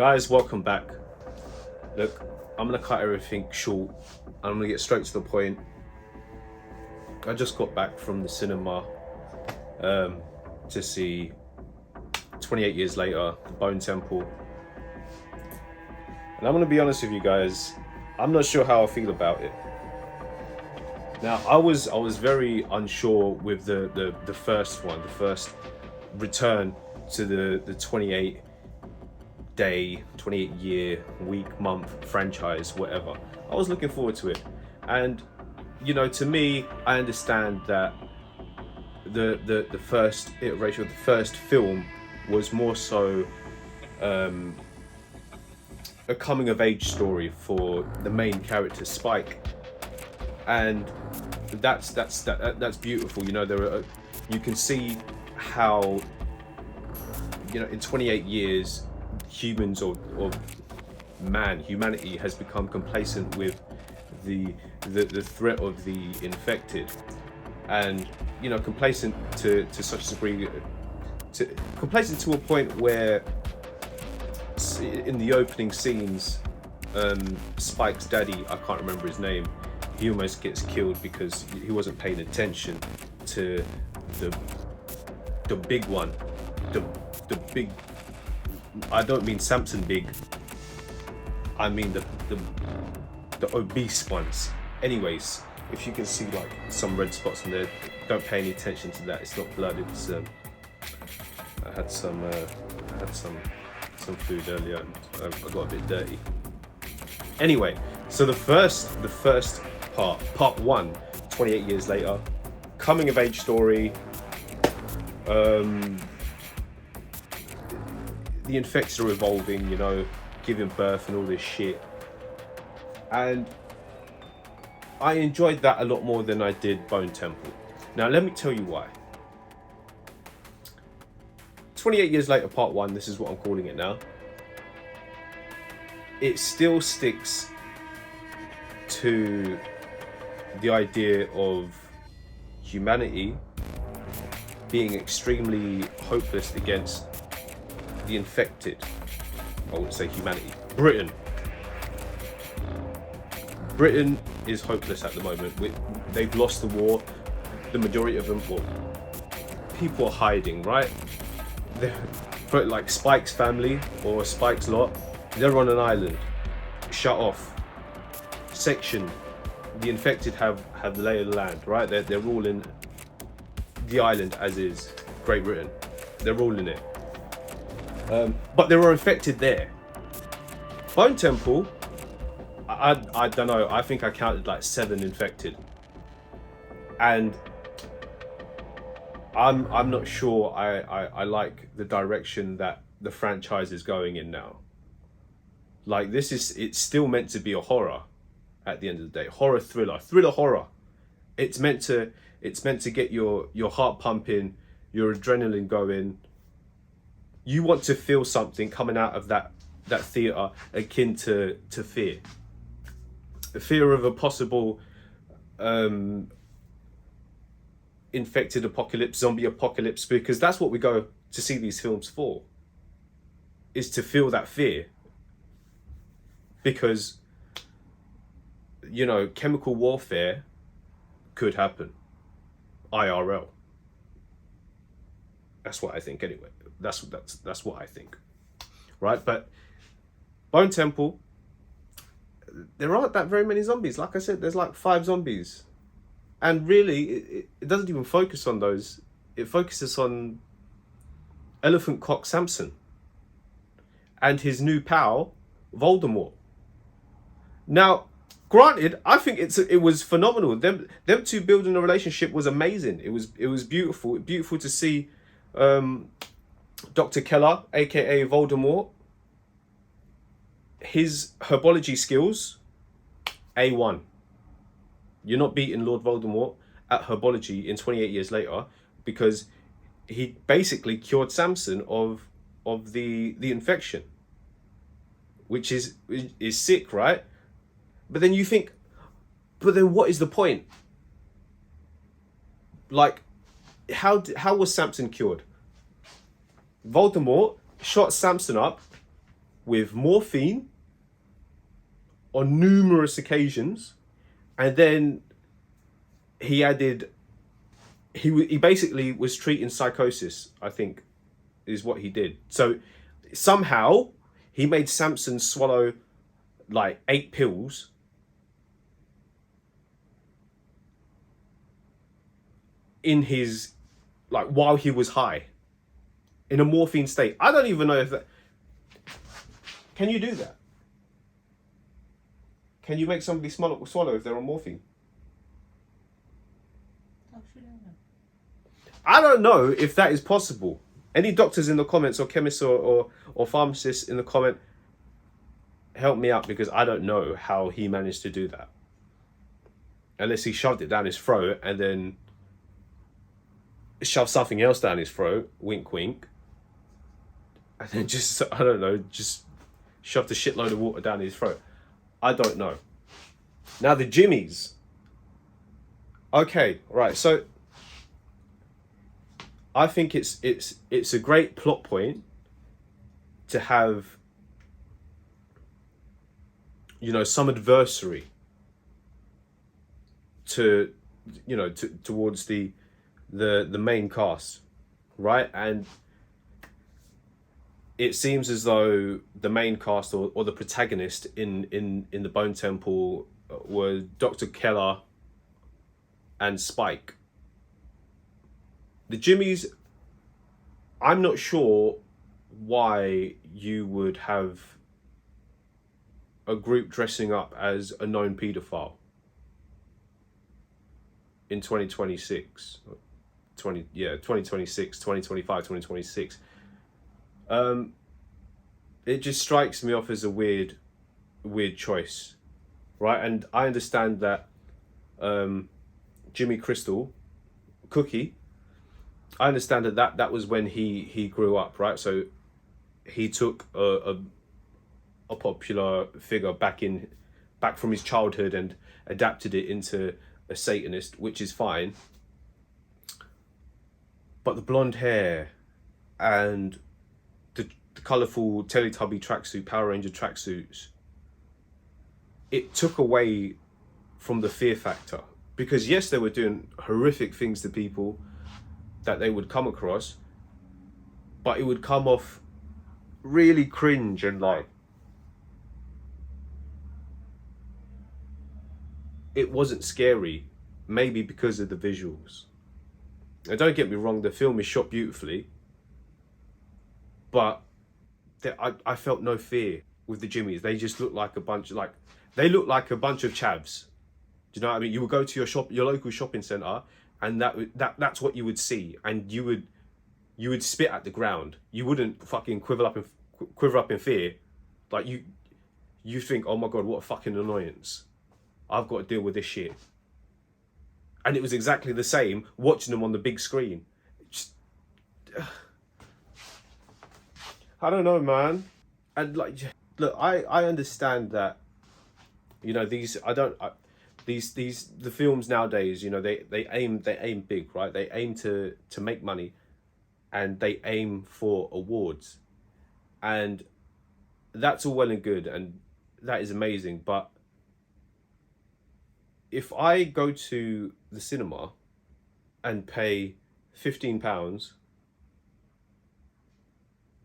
Guys, welcome back. Look, I'm gonna cut everything short. I'm gonna get straight to the point. I just got back from the cinema to see 28 years later, The Bone Temple. And I'm gonna be honest with you guys, I'm not sure how I feel about it. Now, I was very unsure with the first one, the first return to the 28 day, 28 year, week, month franchise, whatever. I was looking forward to it. And you know, to me, I understand that the first iteration of the first film was more so a coming of age story for the main character Spike, and that's beautiful. You know, you can see how, you know, in 28 years humans or humanity has become complacent with the threat of the infected, and you know, complacent to such a degree, complacent to a point where in the opening scenes, Spike's daddy, I can't remember his name, he almost gets killed because he wasn't paying attention to the big one, the big. I don't mean Samson big. I mean the obese ones. Anyways, if you can see like some red spots in there, don't pay any attention to that. It's not blood. It's I had some food earlier and I got a bit dirty. Anyway, so the first part one, 28 years later, coming of age story. The infected are evolving, you know, giving birth and all this shit. And I enjoyed that a lot more than I did Bone Temple. Now, let me tell you why. 28 years later, part one, this is what I'm calling it now. It still sticks to the idea of humanity being extremely hopeless against the infected. I wouldn't say humanity. Britain is hopeless at the moment. They've lost the war. The majority of them, well, people are hiding, right? But like Spike's family or Spike's lot, they're on an island, shut off, sectioned. The infected have the lay of the land, right? They're all in the island as is, Great Britain. They're all in it. But they were infected there. Bone Temple, I don't know, I think I counted like 7 infected. And I'm not sure I like the direction that the franchise is going in now. Like it's still meant to be a horror at the end of the day. Horror thriller horror. It's meant to get your heart pumping, your adrenaline going. You want to feel something coming out of that theater akin to fear. The fear of a possible infected apocalypse, zombie apocalypse, because that's what we go to see these films for, is to feel that fear. Because, you know, chemical warfare could happen. IRL. That's what I think anyway. That's what I think. Right? But Bone Temple, there aren't that very many zombies. Like I said, there's like 5 zombies. And really, it doesn't even focus on those. It focuses on Elephant Cock Samson and his new pal, Voldemort. Now, granted, I think it was phenomenal. Them two building a relationship was amazing. It was beautiful. Beautiful to see Dr. Keller, aka Voldemort. His herbology skills, A1. You're not beating Lord Voldemort at herbology in 28 years later, because he basically cured Samson of the infection, which is sick, right? But then you think, but then what is the point? Like, how was Samson cured? Voldemort shot Samson up with morphine on numerous occasions, and then he added, he basically was treating psychosis, I think, is what he did. So somehow he made Samson swallow like 8 pills in his, like, while he was high in a morphine state. I don't even know if that, can you do that? Can you make somebody swallow if they're on morphine? I don't know if that is possible. Any doctors in the comments, or chemists, or pharmacists in the comment, help me out, because I don't know how he managed to do that. Unless he shoved it down his throat and then shoved something else down his throat, wink wink, and then just, I don't know, just shoved a shitload of water down his throat. I don't know. Now the Jimmies. Okay, right, so I think it's a great plot point to have, you know, some adversary to, you know, towards the main cast, right? And it seems as though the main cast, or the protagonist in the Bone Temple, were Dr. Keller and Spike. The Jimmies, I'm not sure why you would have a group dressing up as a known paedophile in 2026. 2026, 2025, 2026. It just strikes me off as a weird choice, right? And I understand that Jimmy Crystal, Cookie, I understand that was when he grew up, right? So he took a popular figure back from his childhood and adapted it into a Satanist, which is fine. But the blonde hair and the colourful Teletubby tracksuit, Power Ranger tracksuits, it took away from the fear factor. Because yes, they were doing horrific things to people that they would come across, but it would come off really cringe and like, it wasn't scary, maybe because of the visuals. And don't get me wrong, the film is shot beautifully, but I felt no fear with the Jimmies. They just look like a bunch of chavs. Do you know what I mean? You would go to your local shopping centre, and that's what you would see, and you would spit at the ground. You wouldn't fucking quiver up in fear. Like you think, oh my god, what a fucking annoyance. I've got to deal with this shit. And it was exactly the same watching them on the big screen. Just, I don't know, man. And like, look, I understand that, you know, the films nowadays, you know, they aim big, right? They aim to make money, and they aim for awards, and that's all well and good, and that is amazing. But if I go to the cinema and pay £15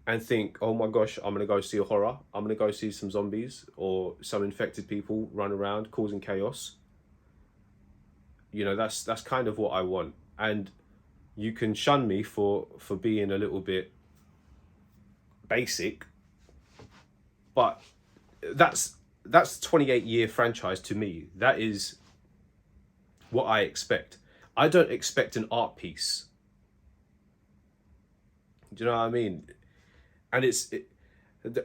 and think, oh my gosh, I'm gonna go see a horror, I'm gonna go see some zombies or some infected people run around causing chaos, you know, that's kind of what I want. And you can shun me for being a little bit basic, but that's a 28-year franchise to me. That is what I expect. I don't expect an art piece. Do you know what I mean? And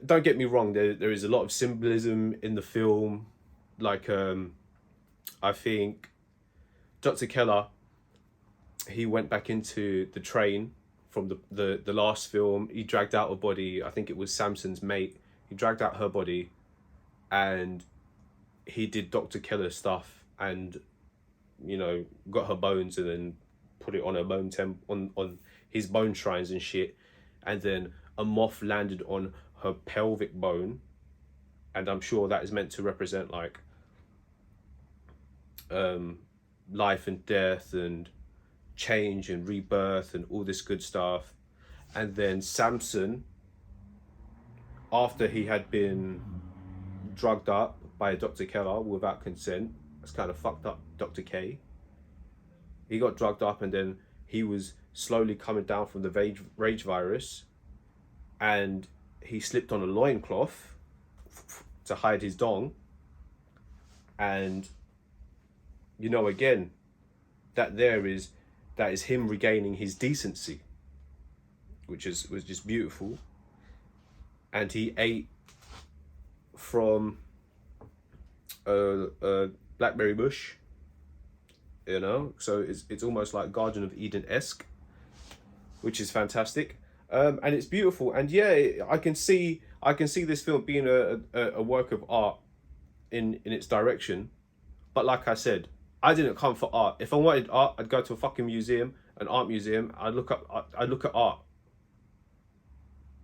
don't get me wrong, there is a lot of symbolism in the film. Like, I think Dr. Keller, he went back into the train from the last film. He dragged out a body, I think it was Samson's mate. He dragged out her body, and he did Dr. Keller stuff, and, you know, got her bones and then put it on her on his bone shrines and shit. And then a moth landed on her pelvic bone, and I'm sure that is meant to represent like life and death and change and rebirth and all this good stuff. And then Samson, after he had been drugged up by Dr. Keller without consent, that's kind of fucked up, Dr. K. He got drugged up, and then he was slowly coming down from the rage virus, and he slipped on a loincloth to hide his dong. And you know, again, that is him regaining his decency, which was just beautiful. And he ate from a blackberry bush, you know, so it's almost like Garden of Eden-esque, which is fantastic. And it's beautiful. And yeah, I can see this film being a work of art in its direction. But like I said, I didn't come for art. If I wanted art, I'd go to a fucking museum, an art museum. I'd look at art.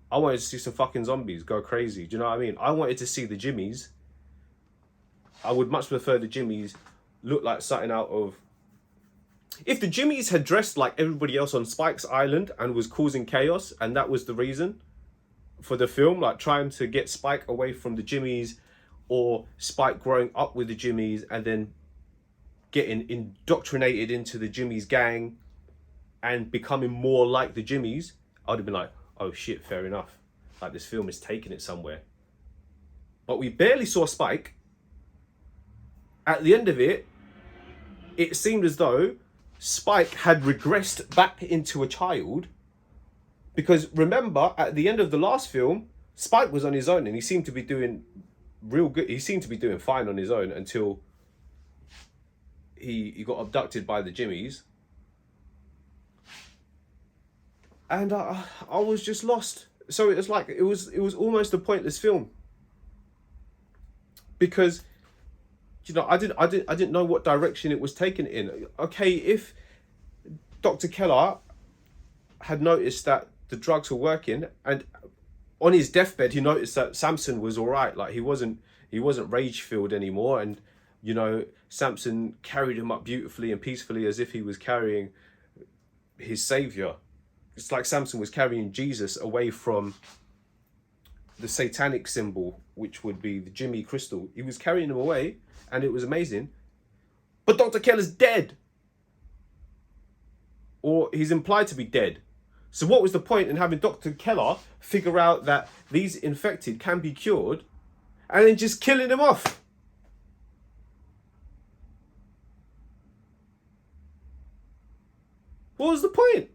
I wanted to see some fucking zombies go crazy. Do you know what I mean? I wanted to see the Jimmies. I would much prefer the Jimmies look like something out of... If the Jimmies had dressed like everybody else on Spike's Island and was causing chaos, and that was the reason for the film, like trying to get Spike away from the Jimmies, or Spike growing up with the Jimmies and then getting indoctrinated into the Jimmies gang and becoming more like the Jimmies, I would have been like, oh shit, fair enough. Like, this film is taking it somewhere. But we barely saw Spike. At the end of it, it seemed as though Spike had regressed back into a child. Because remember, at the end of the last film, Spike was on his own and he seemed to be doing real good. He seemed to be doing fine on his own until he got abducted by the Jimmies. And I was just lost. So it was like, it was almost a pointless film. Because, you know, I didn't know what direction it was taken in. Okay, if Dr. Keller had noticed that the drugs were working, and on his deathbed he noticed that Samson was all right, like he wasn't rage filled anymore, and you know, Samson carried him up beautifully and peacefully as if he was carrying his savior. It's like Samson was carrying Jesus away from the satanic symbol, which would be the Jimmy crystal. He was carrying him away, and it was amazing. But Dr. Keller's dead. Or he's implied to be dead. So what was the point in having Dr. Keller figure out that these infected can be cured and then just killing them off? What was the point?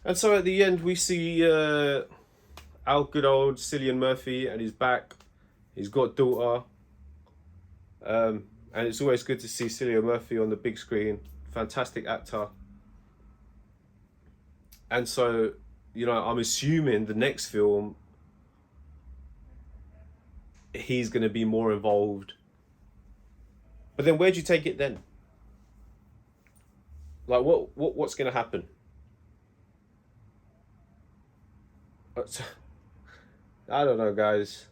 And so at the end we see our good old Cillian Murphy, and he's back. He's got a daughter. And it's always good to see Cillian Murphy on the big screen. Fantastic actor. And so, you know, I'm assuming the next film, he's going to be more involved. But then where'd you take it then? Like, what's going to happen? I don't know, guys.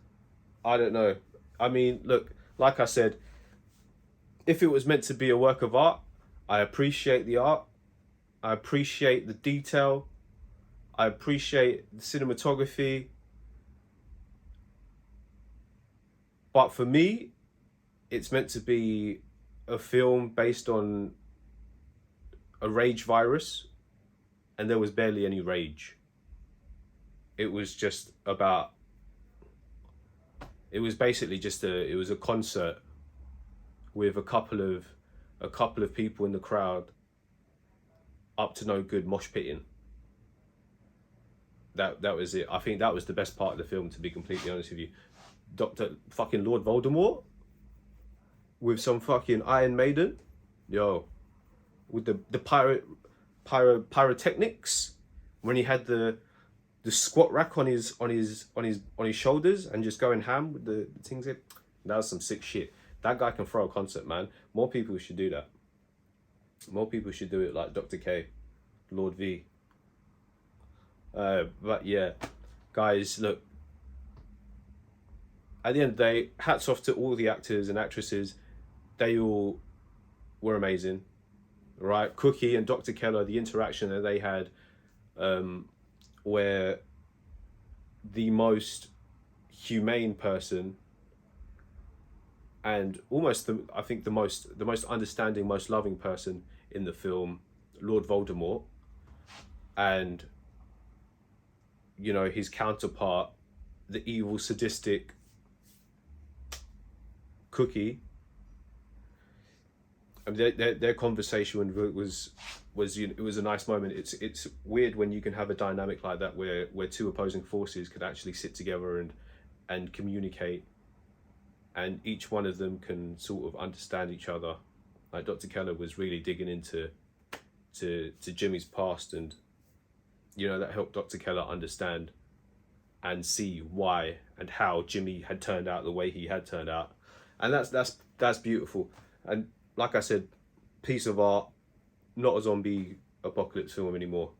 I don't know. I mean, look, like I said, if it was meant to be a work of art, I appreciate the art. I appreciate the detail. I appreciate the cinematography. But for me, it's meant to be a film based on a rage virus, and there was barely any rage. It was just about... It was basically just it was a concert with a couple of people in the crowd up to no good mosh pitting. That was it. I think that was the best part of the film, to be completely honest with you. Dr. fucking Lord Voldemort with some fucking Iron Maiden, yo, with the pyrotechnics when he had the squat rack on his shoulders and just going ham with the things. That was some sick shit. That guy can throw a concert, man. More people should do that. More people should do it like Dr. K, Lord V. But yeah, guys, look. At the end of the day, hats off to all the actors and actresses. They all were amazing, right? Cookie and Dr. Keller, the interaction that they had, where the most humane person and almost I think the most understanding, most loving person in the film, Lord Voldemort, and his counterpart, the evil, sadistic Cookie. I mean, their conversation was it was a nice moment. It's weird when you can have a dynamic like that where two opposing forces could actually sit together and communicate, and each one of them can sort of understand each other. Like Dr. Keller was really digging into Jimmy's past, and that helped Dr. Keller understand and see why and how Jimmy had turned out the way he had turned out, and that's beautiful. And like I said, piece of art, not a zombie apocalypse film anymore.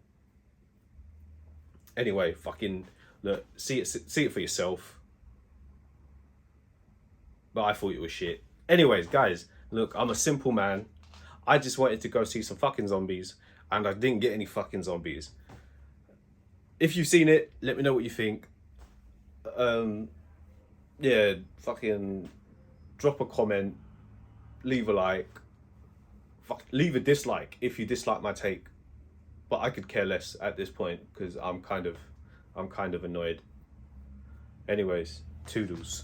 Anyway, fucking look, see it for yourself. But I thought it was shit. Anyways, guys, look, I'm a simple man. I just wanted to go see some fucking zombies, and I didn't get any fucking zombies. If you've seen it, let me know what you think. Yeah, fucking drop a comment, leave a like, leave a dislike if you dislike my take. But I could care less at this point because I'm kind of annoyed. Anyways, toodles.